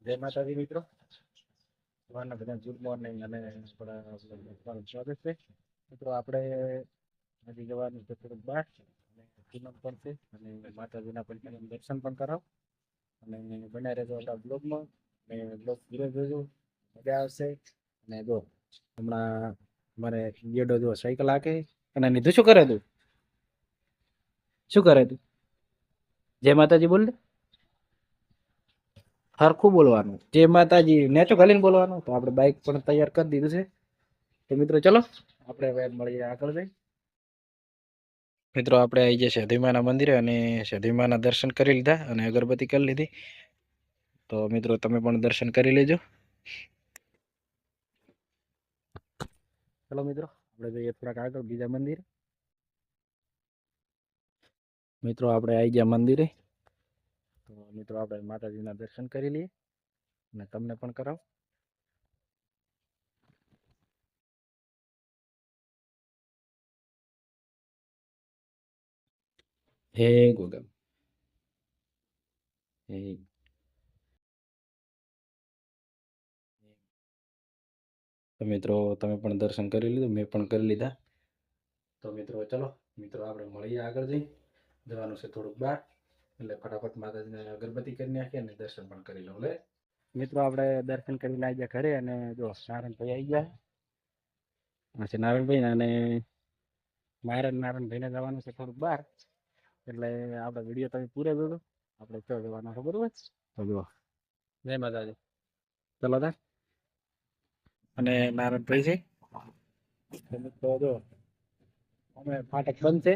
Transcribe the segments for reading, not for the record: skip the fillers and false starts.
જય માતાજી મિત્રો, સવારના બધા ગુડ મોર્નિંગ અને તમારું સ્વાગત છે. મિત્રો આપણે હજી જવાનું છે થોડુંક બહાર અને પૂનમ પણ છે અને માતાજીના પણ દર્શન પણ કરાવ અને બન્યા રહેજો આપણા બ્લોગમાં અને બ્લોગ ધીરે જોજો, મજા આવશે. અને જો હમણાં મારે ગેડો જો સાયકલ હાકે અને નીધું શું કરે તું? શું કરે તું? જય માતાજી બોલ. હરખું બોલવાનું, જય માતાજી નેચો ખાલીને બોલવાનું. તો આપણે બાઇક પણ તૈયાર કરી દીધું છે. તો મિત્રો ચલો આપણે હવે મળીએ આગળ જઈ. મિત્રો આપણે આવી ગયા સિદ્ધિમાના મંદિરે અને સિદ્ધિમાના દર્શન કરી લીધા અને અગરબત્તી કરી લીધી. તો મિત્રો તમે પણ દર્શન કરી લેજો. ચલો મિત્રો આપણે જઈએ થોડાક આગળ બીજા મંદિર. મિત્રો આપણે આવી ગયા મંદિરે. તો મિત્રો આપણે માતાજીના દર્શન કરી લઈએ અને તમને પણ કરાવ. હે ગોગા હે. તો મિત્રો તમે પણ દર્શન કરી લીધું, મેં પણ કરી લીધા. તો મિત્રો ચલો મિત્રો આપણે મળીએ આગળ જઈ. જવાનું છે થોડુંક બહાર એટલે ફટાફટ માતાજીને અગરબત્તી કરી નાખીએ અને દર્શન પણ કરી લઉં. લે મિત્રો આપણે દર્શન કરીને આવી ગયા ઘરે અને જો નારાયણભાઈ આવી ગયા. પછી નારાયણભાઈ અને નારાયણભાઈને જવાનું છે થોડુંક બહાર એટલે આપણે વિડીયો તમે પૂરે જોજો. આપણે ક્યાં જવાના છે બરોબર? તો જુઓ જય માતાજી. ચલો તા અને નારાયણભાઈ છે તો જો અમે ફાટક બંધ છે.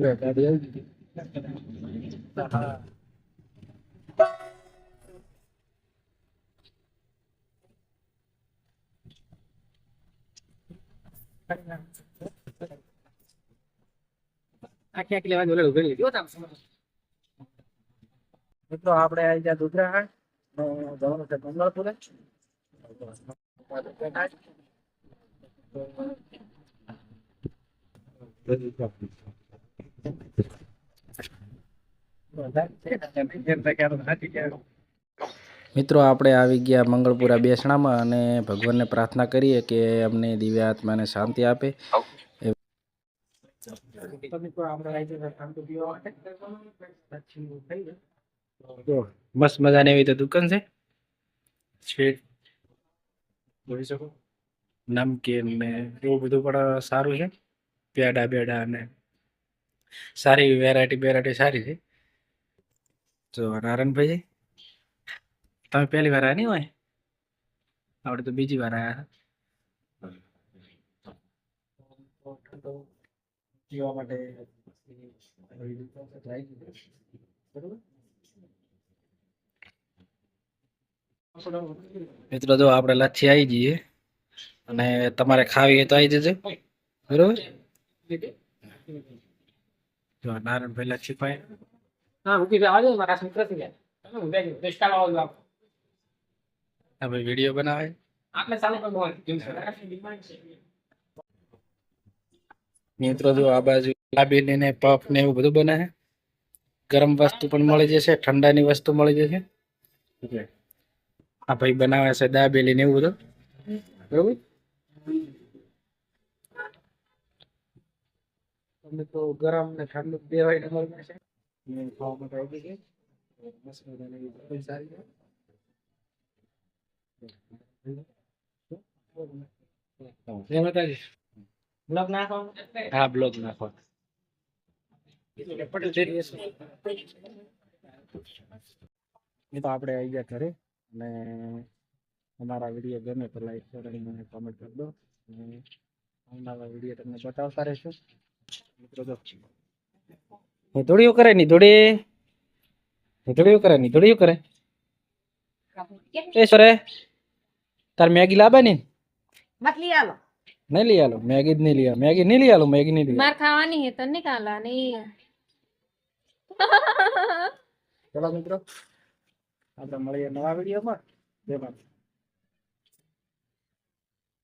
ગાડી આવી ગઈ. આખી આખી લેવાની ઓલે ઉભી રહી. મિત્રો આપણે આવી ગયા દુધરા જવાનું છે મંગળપુરે. મિત્રો આપણે આવી ગયા મંગળપુરા બેસણામાં અને ભગવાનને પ્રાર્થના કરીએ કે અમને દિવ્ય આત્માને શાંતિ આપે. મસ્ત મજાની એવી તો દુકાન છે. જોઈ શકો નમકીન ને એવું બધું પણ સારું છે. પેડા બેડા અને સારી વેરાયટી સારી છે. તો નારાયણભાઈ તમે પહેલી વાર આવ્યા નહીં હોય, આપણે તો બીજી વાર આવ્યા. પીવા માટે મિત્રો જો આપણે લચ્છી આવી જઈએ અને તમારે ખાવી હોય તો આવી જજો બરોબર. જો નારાયણભાઈ લચ્છી પાય. હા મૂકી દે આવજો મારા મિત્ર થી ગયા હું બેઠો દેશકાલ આવો આપ હવે વિડિયો બનાવે આપણે ચાલુ કરવાનું. મિત્રો જો આ બાજુ લાબીને ને પફ ને એવું બધું બને છે. ગરમ વસ્તુ પણ મળી જશે, ઠંડાની વસ્તુ મળી જશે. આ ભાઈ બનાવે છે દાબેલી ને એવું બધું બરોબર. તમને તો ગરમ ને ઠંડુ બે હોય મળી જશે. ખાવા માટે આવી ગઈ મસ્ત મજાની સારી છે. જય માતાજી. બ્લોગ નાખો. હા બ્લોગ નાખો. તો આપણે આવી ગયા ઘરે અને અમારા વિડીયો ગમે તો લાઈક શેર અને કોમેન્ટ કરી દો. અમારા વિડીયો તમને બતાવતા રહેશું. મિત્રો તો ધોળીઓ કરે ની ધોળીઓ કરે એ સરે તાર મેગી લાવવાની मत लिया लो नहीं लिया लो मैगी नहीं लिया मैगी नहीं लिया मार खावानी है तो निकाला नहीं चलो मित्रों આપણે મળીએ નવા વિડીયોમાં. જય માતા.